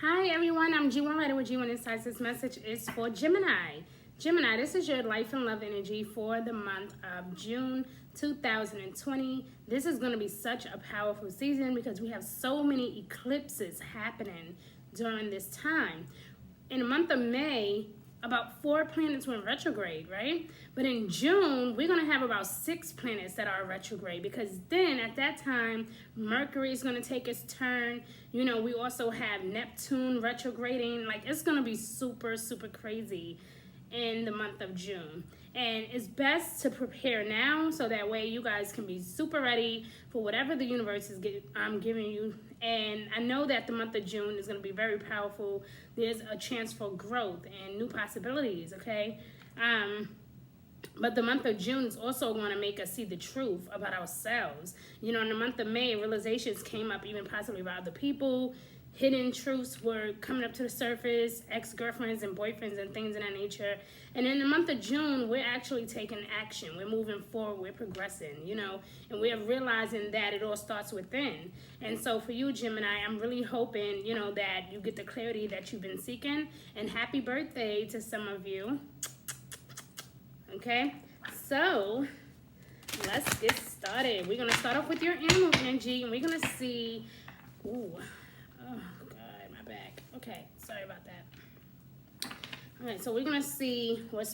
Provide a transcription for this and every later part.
Hi everyone, I'm G1 Writer with G1 Insights. This message is for Gemini. Gemini, this is your life and love energy for the month of June 2020. This is going to be such a powerful season because we have so many eclipses happening during this time. In the month of May, about 4 planets went retrograde, right? But in June, we're going to have about 6 planets that are retrograde because then at that time, Mercury is going to take its turn. You know, we also have Neptune retrograding. Like, it's going to be super, super crazy in the month of June. And it's best to prepare now so that way you guys can be super ready for whatever the universe is giving you. And I know that the month of June is going to be very powerful. There's a chance for growth and new possibilities, okay? But the month of June is also going to make us see the truth about ourselves. You know, in the month of May, realizations came up even possibly about other people. Hidden truths were coming up to the surface, ex-girlfriends and boyfriends and things of that nature. And in the month of June, we're actually taking action. We're moving forward. We're progressing, you know, and we're realizing that it all starts within. And so for you, Gemini, I'm really hoping, you know, that you get the clarity that you've been seeking. And happy birthday to some of you. Okay, so let's get started. We're going to start off with your animal energy, and we're going to see... Ooh. Oh, God, my back. Okay, sorry about that. All right, so we're going to see what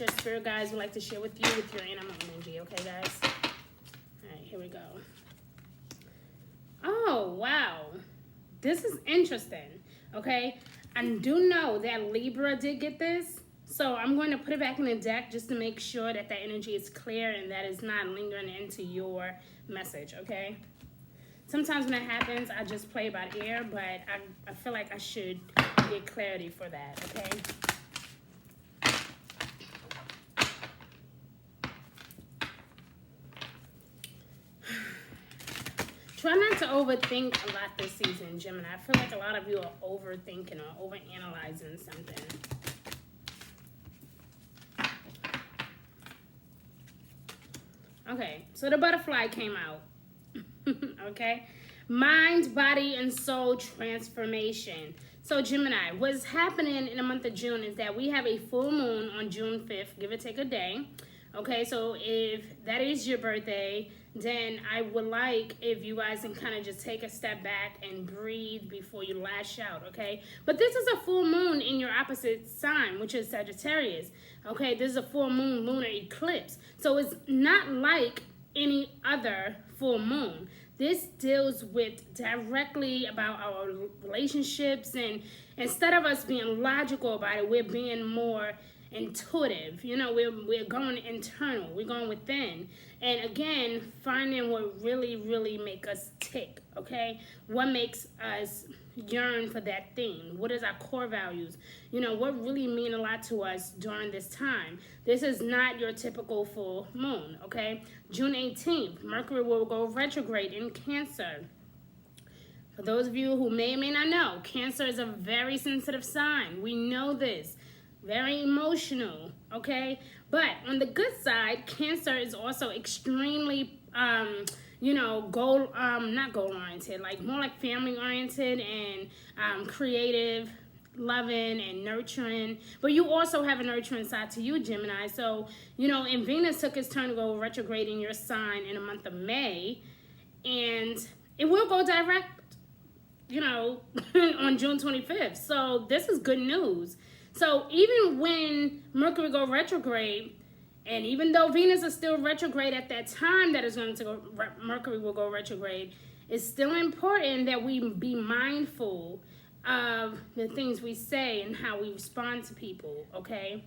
your spirit guides would like to share with you with your animal energy. Okay, guys? All right, here we go. Oh, wow. This is interesting, okay? I do know that Libra did get this, so I'm going to put it back in the deck just to make sure that that energy is clear and that it's not lingering into your message, okay? Sometimes when that happens, I just play by ear, but I feel like I should get clarity for that, okay? Try not to overthink a lot this season, Gemini. I feel like a lot of you are overthinking or overanalyzing something. Okay, so the butterfly came out. Okay, mind, body, and soul transformation. So Gemini, what's happening in the month of June is that we have a full moon on June 5th, give or take a day. Okay, so if that is your birthday, then I would like if you guys can kind of just take a step back and breathe before you lash out, okay? But this is a full moon in your opposite sign, which is Sagittarius. Okay, this is a full moon lunar eclipse. So it's not like any other full moon. This deals with directly about our relationships, and instead of us being logical about it, we're being more intuitive. You know, we're going internal, we're going within, and again finding what really make us tick. Okay, what makes us yearn for that thing? What is our core values? You know, what really mean a lot to us during this time? This is not your typical full moon. Okay, June 18th, Mercury will go retrograde in Cancer. For those of you who may or may not know, Cancer is a very sensitive sign. We know this. Very emotional, okay? But on the good side, Cancer is also extremely, you know, not goal-oriented, like more like family-oriented and creative, loving, and nurturing. But you also have a nurturing side to you, Gemini. So, you know, and Venus took its turn to go retrograde in your sign in the month of May. And it will go direct, you know, on June 25th. So this is good news. So even when Mercury go retrograde, and even though Venus is still retrograde at that time that is going to go, Mercury will go retrograde, it's still important that we be mindful of the things we say and how we respond to people, okay?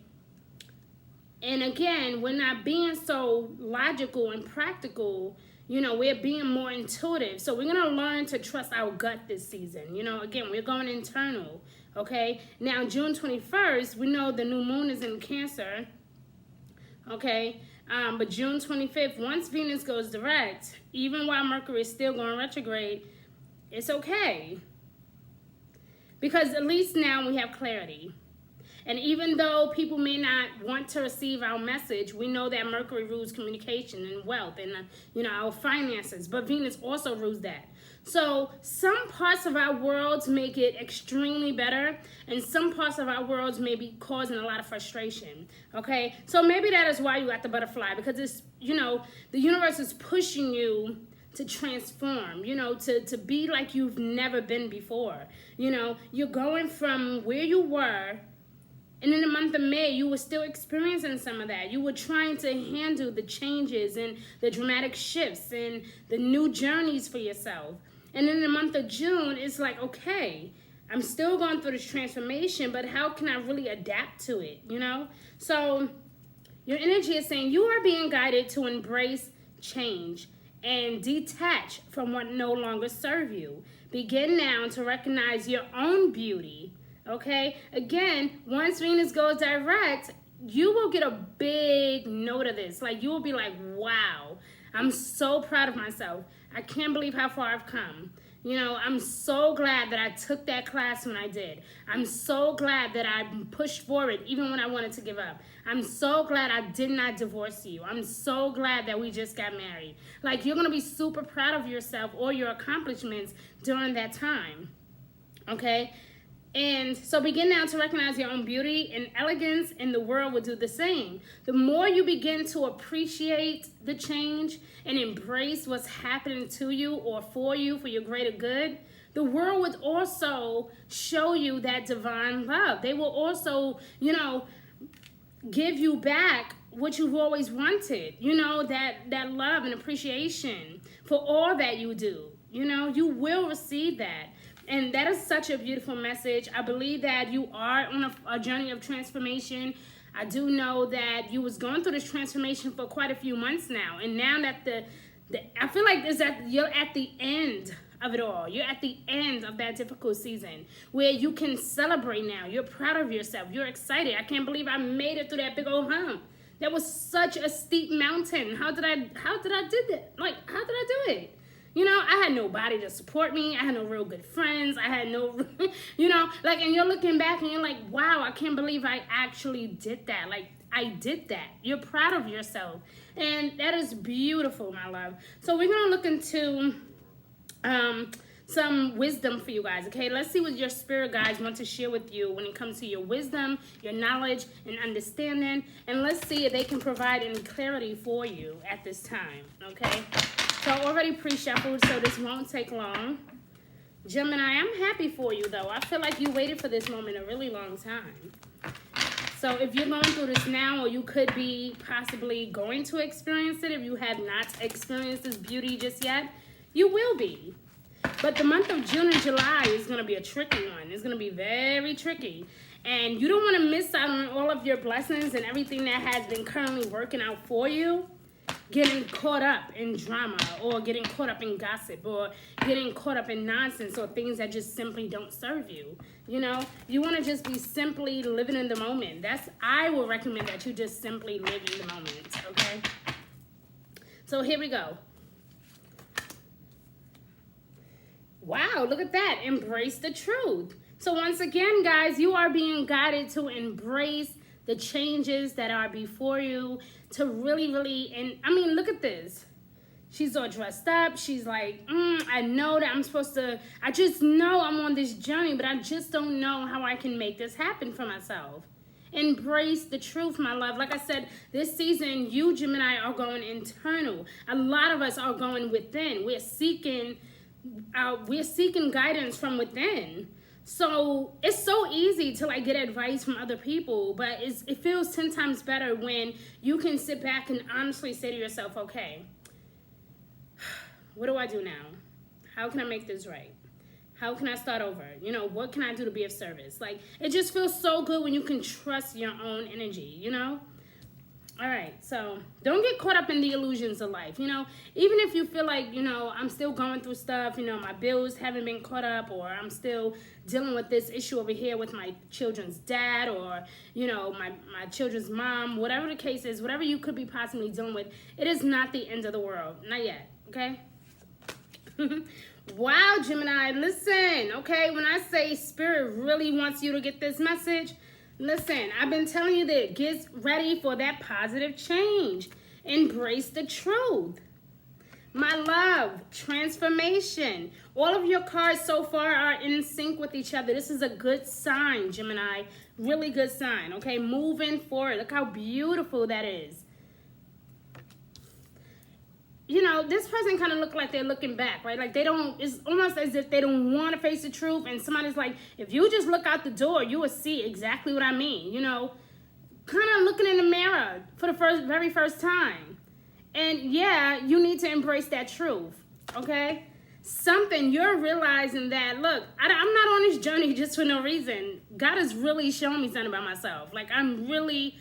And again, we're not being so logical and practical. You know, we're being more intuitive. So we're going to learn to trust our gut this season. You know, again, we're going internal. Okay, now June 21st, we know the new moon is in Cancer. Okay, but June 25th, once Venus goes direct, even while Mercury is still going retrograde, it's okay. Because at least now we have clarity. And even though people may not want to receive our message, we know that Mercury rules communication and wealth and, you know, our finances. But Venus also rules that. So some parts of our worlds make it extremely better, and some parts of our worlds may be causing a lot of frustration, okay? So maybe that is why you got the butterfly, because it's, you know, the universe is pushing you to transform, you know, to be like you've never been before. You know, you're going from where you were, and in the month of May, you were still experiencing some of that. You were trying to handle the changes and the dramatic shifts and the new journeys for yourself. And in the month of June, it's like, okay, I'm still going through this transformation, but how can I really adapt to it, you know? So your energy is saying you are being guided to embrace change and detach from what no longer serves you. Begin now to recognize your own beauty. Okay, again, once Venus goes direct, you will get a big note of this. Like, you will be like, wow, I'm so proud of myself. I can't believe how far I've come. You know, I'm so glad that I took that class when I did. I'm so glad that I pushed forward even when I wanted to give up. I'm so glad I did not divorce you. I'm so glad that we just got married. Like, you're going to be super proud of yourself or your accomplishments during that time. Okay? And so begin now to recognize your own beauty and elegance, and the world will do the same. The more you begin to appreciate the change and embrace what's happening to you or for you for your greater good, the world would also show you that divine love. They will also, you know, give you back what you've always wanted, you know, that love and appreciation for all that you do. You know, you will receive that. And that is such a beautiful message. I believe that you are on a journey of transformation. I do know that you was going through this transformation for quite a few months now. And now that I feel like you're at the end of it all. You're at the end of that difficult season where you can celebrate now. You're proud of yourself. You're excited. I can't believe I made it through that big old hump. That was such a steep mountain. How did I do that? Like, how did I do it? You know, I had nobody to support me. I had no real good friends. I had no, you know, like, and you're looking back and you're like, wow, I can't believe I actually did that. Like, I did that. You're proud of yourself. And that is beautiful, my love. So we're going to look into some wisdom for you guys, okay? Let's see what your spirit guides want to share with you when it comes to your wisdom, your knowledge, and understanding. And let's see if they can provide any clarity for you at this time, okay? So I already pre-shuffled, so this won't take long. Gemini, I'm happy for you, though. I feel like you waited for this moment a really long time. So if you're going through this now, or you could be possibly going to experience it, if you have not experienced this beauty just yet, you will be. But the month of June and July is going to be a tricky one. It's going to be very tricky. And you don't want to miss out on all of your blessings and everything that has been currently working out for you. Getting caught up in drama, or getting caught up in gossip, or getting caught up in nonsense, or things that just simply don't serve you. You know, you want to just be simply living in the moment. I would recommend that you just simply live in the moment, okay? So here we go. Wow, look at that. Embrace the truth. So once again, guys, you are being guided to embrace the changes that are before you, to really, and I mean, look at this. She's all dressed up. She's like, I know that I'm supposed to, I just know I'm on this journey, but I just don't know how I can make this happen for myself. Embrace the truth, my love. Like I said, this season, you, Gemini, are going internal. A lot of us are going within. We're seeking guidance from within. So it's so easy to like get advice from other people, but it feels 10 times better when you can sit back and honestly say to yourself, okay, what do I do now? How can I make this right? How can I start over? You know, what can I do to be of service? Like, it just feels so good when you can trust your own energy, you know? All right, so don't get caught up in the illusions of life, you know? Even if you feel like, you know, I'm still going through stuff, you know, my bills haven't been caught up, or I'm still dealing with this issue over here with my children's dad, or, you know, my children's mom, whatever the case is, whatever you could be possibly dealing with, it is not the end of the world. Not yet, okay? Wow, Gemini, listen, okay? When I say Spirit really wants you to get this message, listen, I've been telling you that. Get ready for that positive change. Embrace the truth. My love, transformation. All of your cards so far are in sync with each other. This is a good sign, Gemini. Really good sign, okay? Moving forward. Look how beautiful that is. You know, this person kind of look like they're looking back, right? Like they don't, it's almost as if they don't want to face the truth. And somebody's like, if you just look out the door, you will see exactly what I mean. You know, kind of looking in the mirror for the very first time. And yeah, you need to embrace that truth, okay? Something you're realizing that, look, I'm not on this journey just for no reason. God has really shown me something about myself. Like I'm really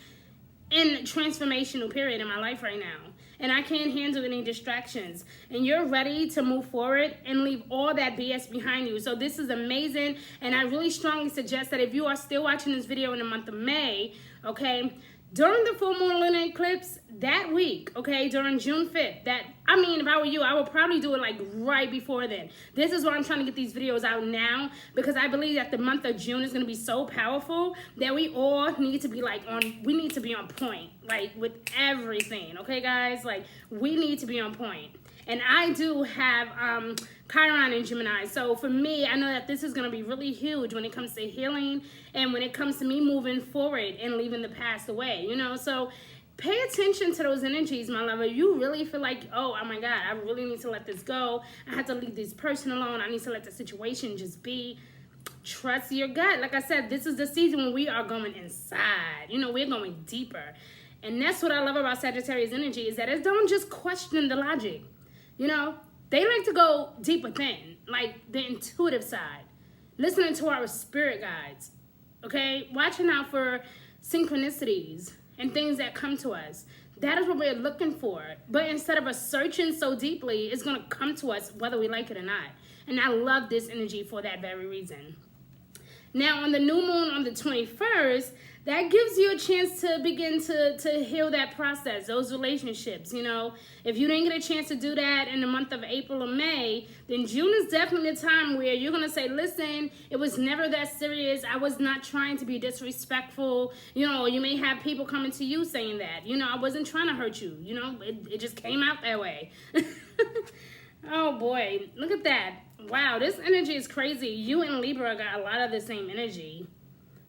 in a transformational period in my life right now. And I can't handle any distractions. And you're ready to move forward and leave all that BS behind you. So this is amazing. And I really strongly suggest that if you are still watching this video in the month of May, okay, during the full moon lunar eclipse that week, okay, during June 5th, I mean, if I were you, I would probably do it like right before then. This is why I'm trying to get these videos out now, because I believe that the month of June is going to be so powerful that we all need to be we need to be on point, like with everything, okay, guys? Like, we need to be on point. And I do have Chiron in Gemini. So for me, I know that this is going to be really huge when it comes to healing and when it comes to me moving forward and leaving the past away, you know? So pay attention to those energies, my lover. You really feel like, oh my God, I really need to let this go. I have to leave this person alone. I need to let the situation just be. Trust your gut. Like I said, this is the season when we are going inside. You know, we're going deeper. And that's what I love about Sagittarius energy, is that it don't just question the logic. You know, they like to go deep within, like the intuitive side, listening to our spirit guides, okay? Watching out for synchronicities and things that come to us. That is what we're looking for. But instead of us searching so deeply, it's going to come to us whether we like it or not. And I love this energy for that very reason. Now, on the new moon on the 21st, that gives you a chance to begin to heal that process, those relationships, you know. If you didn't get a chance to do that in the month of April or May, then June is definitely the time where you're going to say, listen, it was never that serious. I was not trying to be disrespectful. You know, you may have people coming to you saying that. You know, I wasn't trying to hurt you. You know, it just came out that way. Oh, boy. Look at that. Wow, this energy is crazy. You and Libra got a lot of the same energy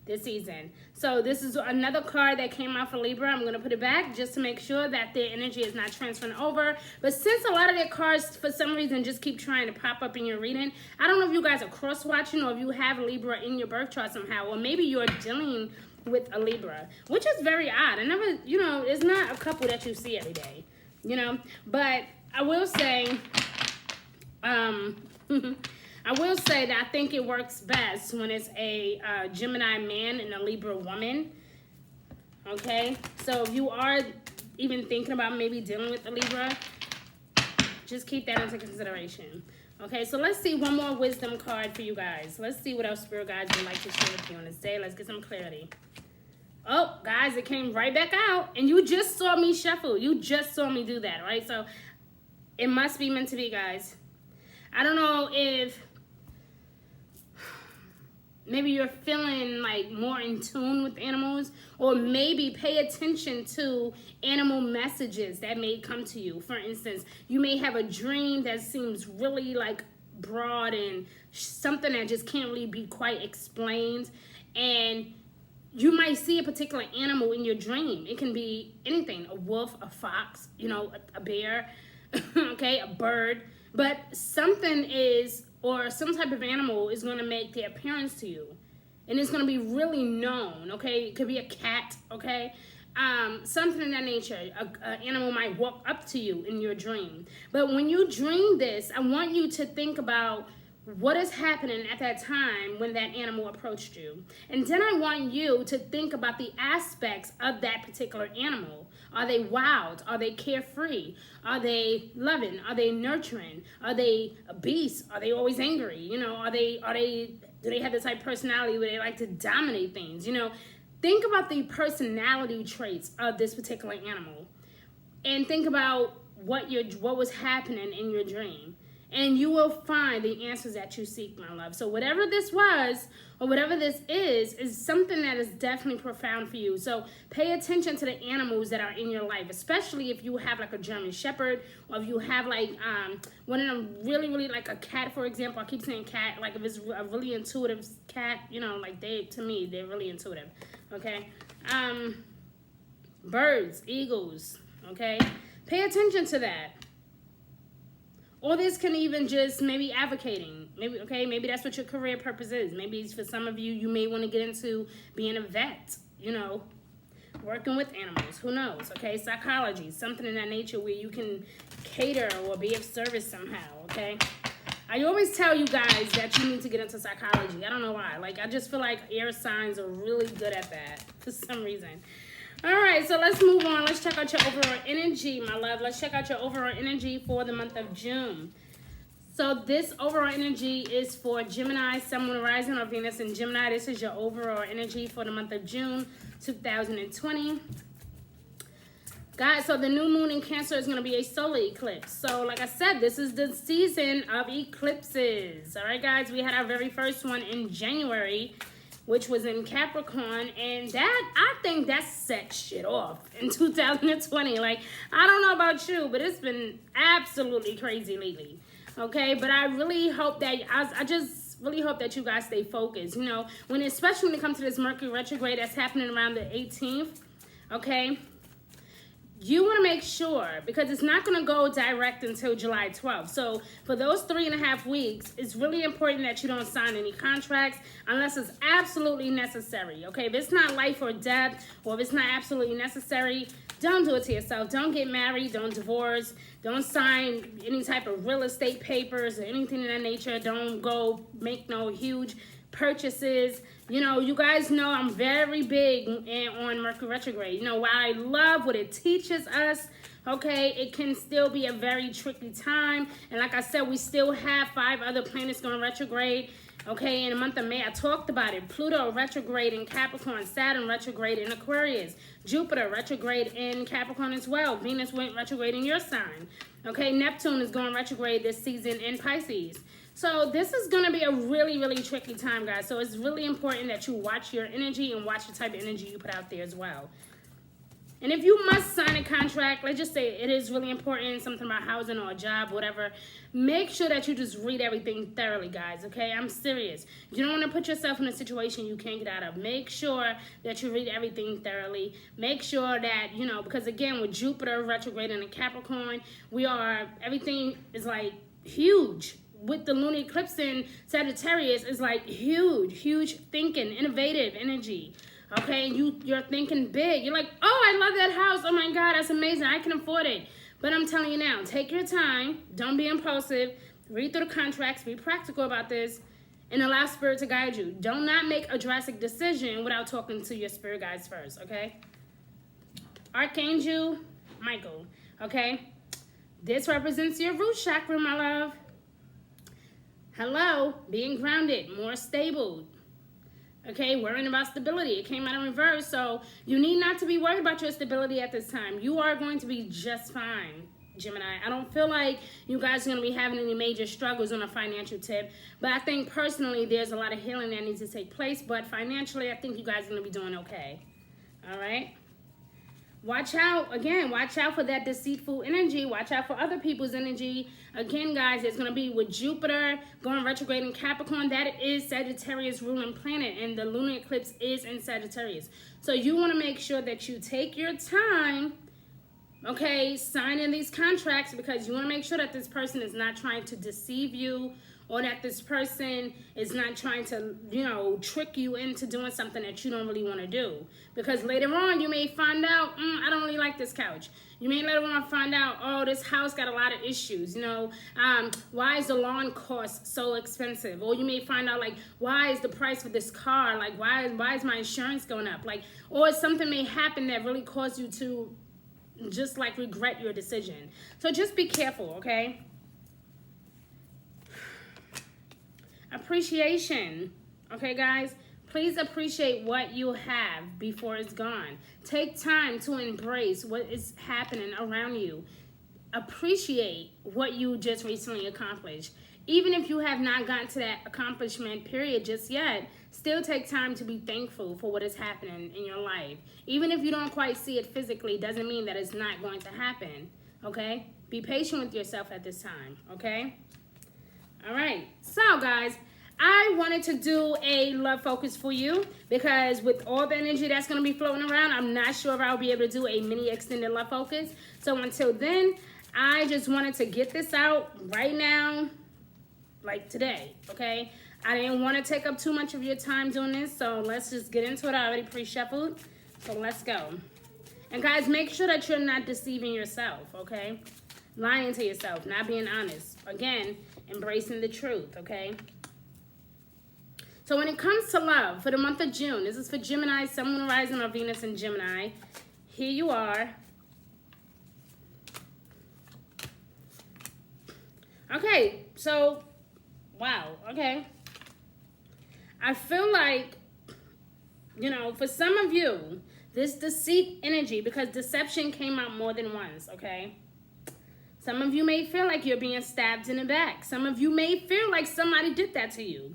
this season. So this is another card that came out for Libra. I'm going to put it back just to make sure that their energy is not transferring over. But since a lot of their cards, for some reason, just keep trying to pop up in your reading, I don't know if you guys are cross-watching or if you have Libra in your birth chart somehow, or maybe you're dealing with a Libra, which is very odd. I never, you know, it's not a couple that you see every day, you know. But I will say, I will say that I think it works best when it's a Gemini man and a Libra woman, okay? So if you are even thinking about maybe dealing with a Libra, just keep that into consideration. Okay, so let's see one more wisdom card for you guys. Let's see what our spirit guides would like to share with you on this day. Let's get some clarity. Oh, guys, it came right back out, and you just saw me shuffle. You just saw me do that, right? So it must be meant to be, guys. I don't know if maybe you're feeling like more in tune with animals, or maybe pay attention to animal messages that may come to you. For instance, you may have a dream that seems really like broad and something that just can't really be quite explained, and you might see a particular animal in your dream. It can be anything, a wolf, a fox, you know, a bear, okay, a bird. But something is, or some type of animal is going to make their appearance to you. And it's going to be really known, okay? It could be a cat, okay? Something in that nature. An animal might walk up to you in your dream. But when you dream this, I want you to think about what is happening at that time when that animal approached you. And then I want you to think about the aspects of that particular animal. Are they wild? Are they carefree? Are they loving? Are they nurturing? Are they a beast? Are they always angry? You know, do they have the type of personality where they like to dominate things? You know, think about the personality traits of this particular animal, and think about what was happening in your dream. and you will find the answers that you seek, my love. So whatever this was, or whatever this is something that is definitely profound for you. So pay attention to the animals that are in your life, especially if you have like a German Shepherd, or if you have like one of them really like a cat, for example. I keep saying cat, like if it's a really intuitive cat, you know, like to me, they're really intuitive, okay? Birds, eagles, okay? Pay attention to that. Or this can even just maybe advocating. Maybe that's what your career purpose is. Maybe it's for some of you, you may want to get into being a vet, you know, working with animals. Who knows, okay? Psychology, something in that nature where you can cater or be of service somehow, okay? I always tell you guys that you need to get into psychology. I don't know why. Like, I just feel like air signs are really good at that for some reason. All right, so let's move on. Let's check out your overall energy, my love. Let's check out your overall energy for the month of June. So this overall energy is for Gemini, Sun, Moon, Rising, or Venus in Gemini. This is your overall energy for the month of June 2020. Guys, so the new moon in Cancer is going to be a solar eclipse. So like I said, this is the season of eclipses. All right, guys, we had our very first one in January, which was in Capricorn, and that, I think that set shit off in 2020. Like, I don't know about you, but it's been absolutely crazy lately, okay? But I really hope that, I just really hope that you guys stay focused, you know, especially when it comes to this Mercury retrograde that's happening around the 18th, okay? You want to make sure, because it's not going to go direct until July 12th. So for those 3.5 weeks, it's really important that you don't sign any contracts unless it's absolutely necessary. Okay, if it's not life or death, or if it's not absolutely necessary, don't do it to yourself. Don't get married. Don't divorce. Don't sign any type of real estate papers or anything of that nature. Don't go make no huge purchases. You know, you guys know I'm very big on Mercury retrograde. You know, while I love what it teaches us, okay, it can still be a very tricky time. And like I said, we still have 5 other planets going retrograde, okay, in the month of May. I talked about it. Pluto retrograde in Capricorn, Saturn retrograde in Aquarius, Jupiter retrograde in Capricorn as well. Venus went retrograde in your sign, okay. Neptune is going retrograde this season in Pisces. So this is going to be a really, really tricky time, guys. So it's really important that you watch your energy and watch the type of energy you put out there as well. And if you must sign a contract, let's just say it is really important, something about housing or a job, whatever, make sure that you just read everything thoroughly, guys, okay? I'm serious. You don't want to put yourself in a situation you can't get out of. Make sure that you read everything thoroughly. Make sure that, you know, because again, with Jupiter retrograding in Capricorn, everything is like huge. With the lunar eclipse in Sagittarius, is like huge thinking, innovative energy. Okay, you're thinking big. You're like, oh, I love that house. Oh my God, that's amazing. I can afford it. But I'm telling you now, take your time. Don't be impulsive. Read through the contracts. Be practical about this, and allow Spirit to guide you. Do not make a drastic decision without talking to your spirit guides first. Okay. Archangel Michael. Okay. This represents your root chakra, my love. Hello, being grounded, more stable. Okay, worrying about stability. It came out in reverse, so you need not to be worried about your stability at this time. You are going to be just fine, Gemini. I don't feel like you guys are going to be having any major struggles on a financial tip, but I think personally there's a lot of healing that needs to take place, but financially I think you guys are going to be doing okay. All right? Watch out, again, watch out for that deceitful energy. Watch out for other people's energy. Again, guys, it's going to be with Jupiter going retrograde in Capricorn. That is Sagittarius ruling planet, and the lunar eclipse is in Sagittarius. So you want to make sure that you take your time, okay, signing these contracts, because you want to make sure that this person is not trying to deceive you, or that this person is not trying to, you know, trick you into doing something that you don't really want to do. Because later on, you may find out, I don't really like this couch. You may later on find out, oh, this house got a lot of issues, you know. Why is the lawn cost so expensive? Or you may find out, like, why is the price for this car? Like, why is my insurance going up? Like, or something may happen that really cause you to just, like, regret your decision. So just be careful, okay? Appreciation, okay, guys? Please appreciate what you have before it's gone. Take time to embrace what is happening around you. appreciate what you just recently accomplished. Even if you have not gotten to that accomplishment period just yet, still take time to be thankful for what is happening in your life. Even if you don't quite see it physically, doesn't mean that it's not going to happen, okay? Be patient with yourself at this time, okay? All right, so guys, I wanted to do a love focus for you because with all the energy that's going to be floating around, I'm not sure if I'll be able to do a mini extended love focus. So until then, I just wanted to get this out right now, like today, okay? I didn't want to take up too much of your time doing this, so let's just get into it. I already pre-shuffled, so let's go. And guys, make sure that you're not deceiving yourself, okay? Lying to yourself, not being honest. Again, embracing the truth, okay? So when it comes to love, for the month of June, this is for Gemini, Sun, Moon, Rising, or Venus in Gemini. Here you are. Okay, so, wow, okay. I feel like, you know, for some of you, this deceit energy, because deception came out more than once, okay? Some of you may feel like you're being stabbed in the back. Some of you may feel like somebody did that to you.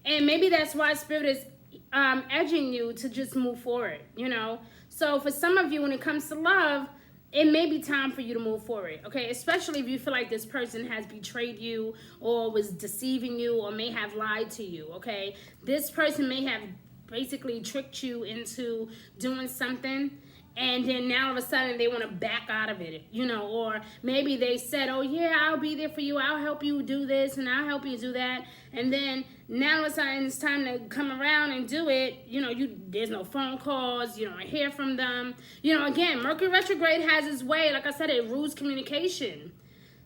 And maybe that's why Spirit is edging you to just move forward, you know? So for some of you, when it comes to love, it may be time for you to move forward, okay? Especially if you feel like this person has betrayed you or was deceiving you or may have lied to you, okay? This person may have basically tricked you into doing something, and then now all of a sudden they want to back out of it, you know, or maybe they said, oh yeah, I'll be there for you, I'll help you do this and I'll help you do that, and then now all of a sudden it's time to come around and do it, you know, there's no phone calls, you don't hear from them, you know. Again, Mercury retrograde has its way, like I said, it rules communication.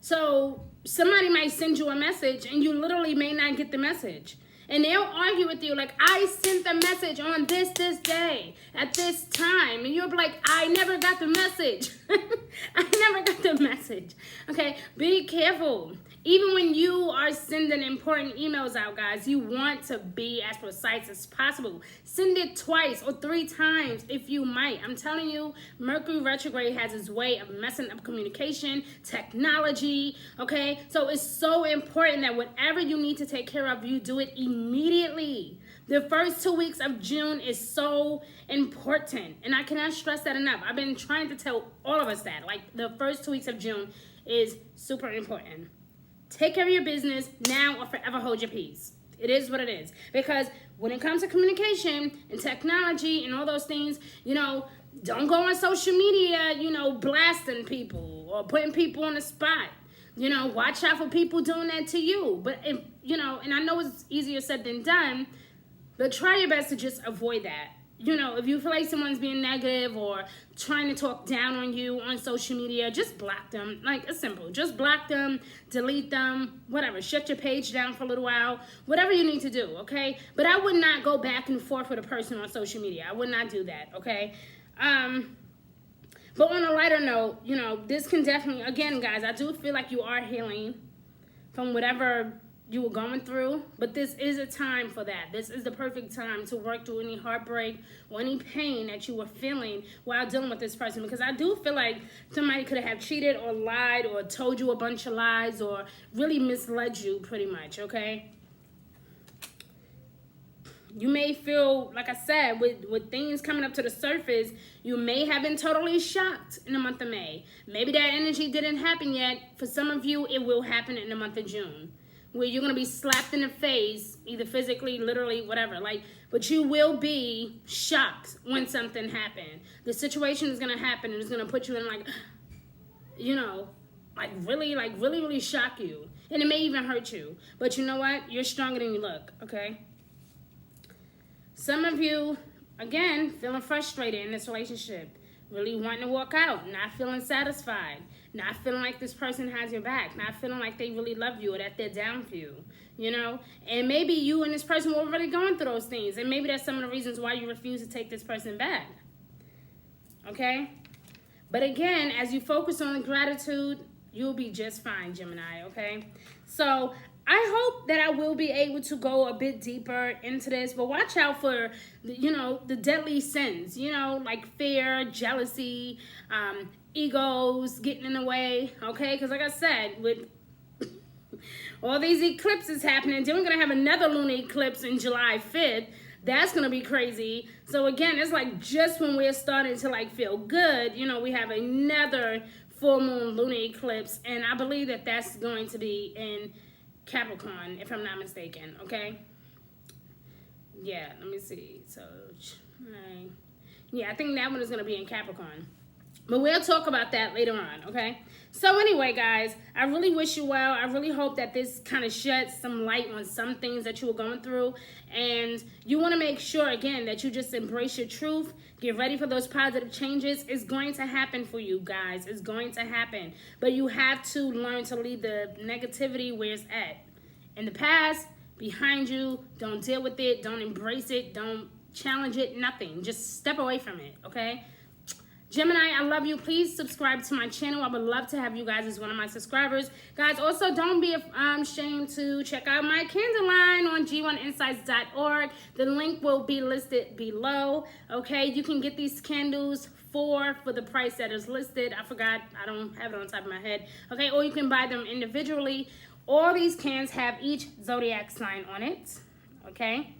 So somebody might send you a message and you literally may not get the message. And they'll argue with you like, I sent the message on this day, at this time. And you'll be like, I never got the message. I never got the message. Okay, be careful. Even when you are sending important emails out, guys, you want to be as precise as possible. Send it twice or 3 times if you might. I'm telling you, Mercury retrograde has its way of messing up communication, technology, okay? So it's so important that whatever you need to take care of, you do it immediately. The first 2 weeks of June is so important, and I cannot stress that enough. I've been trying to tell all of us that. Like, the first 2 weeks of June is super important. Take care of your business now or forever hold your peace. It is what it is. Because when it comes to communication and technology and all those things, you know, don't go on social media, you know, blasting people or putting people on the spot. You know, watch out for people doing that to you. But, if, you know, and I know it's easier said than done, but try your best to just avoid that. You know, if you feel like someone's being negative or trying to talk down on you on social media, just block them. Like, it's simple. Just block them, delete them, whatever. Shut your page down for a little while. Whatever you need to do, okay? But I would not go back and forth with a person on social media. I would not do that, okay? But on a lighter note, you know, this can definitely, again, guys, I do feel like you are healing from whatever you were going through, but this is a time for that. This is the perfect time to work through any heartbreak or any pain that you were feeling while dealing with this person, because I do feel like somebody could have cheated or lied or told you a bunch of lies or really misled you pretty much, okay? You may feel, like I said, with things coming up to the surface, you may have been totally shocked in the month of May. Maybe that energy didn't happen yet. For some of you, it will happen in the month of June, where you're going to be slapped in the face, either physically, literally, whatever. But you will be shocked when something happened. The situation is going to happen, and it's going to put you in, like, you know, really shock you. And it may even hurt you. But you know what? You're stronger than you look, okay? Some of you, again, feeling frustrated in this relationship, really wanting to walk out, not feeling satisfied, not feeling like this person has your back, not feeling like they really love you or that they're down for you, you know? And maybe you and this person were already going through those things, and maybe that's some of the reasons why you refuse to take this person back, okay? But again, as you focus on gratitude, you'll be just fine, Gemini, okay? So I hope that I will be able to go a bit deeper into this, but watch out for, you know, the deadly sins, you know, like fear, jealousy, egos getting in the way, okay? Because like I said, with all these eclipses happening, then we're going to have another lunar eclipse in July 5th. That's going to be crazy. So again, it's like just when we're starting to like feel good, you know, we have another full moon lunar eclipse. And I believe that that's going to be in Capricorn, if I'm not mistaken, okay? Yeah, let me see. So, yeah, I think that one is going to be in Capricorn. But we'll talk about that later on, okay? So anyway, guys, I really wish you well. I really hope that this kind of sheds some light on some things that you were going through. And you want to make sure, again, that you just embrace your truth. Get ready for those positive changes. It's going to happen for you, guys. It's going to happen. But you have to learn to leave the negativity where it's at. In the past, behind you, don't deal with it. Don't embrace it. Don't challenge it. Nothing. Just step away from it, okay? Gemini, I love you. Please subscribe to my channel. I would love to have you guys as one of my subscribers. Guys, also don't be ashamed to check out my candle line on g1insights.org. The link will be listed below. Okay, you can get these candles for the price that is listed. I forgot. I don't have it on top of my head. Okay, or you can buy them individually. All these cans have each zodiac sign on it. Okay.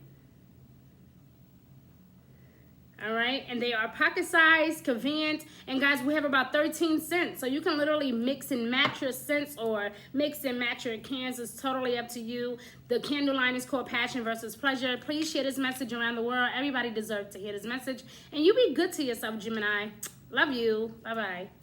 All right, and they are pocket size, convenient, and guys, we have about 13 cents, so you can literally mix and match your scents or mix and match your cans. It's totally up to you. The candle line is called Passion versus Pleasure. Please share this message around the world. Everybody deserves to hear this message, and you be good to yourself, Gemini. Love you. Bye-bye.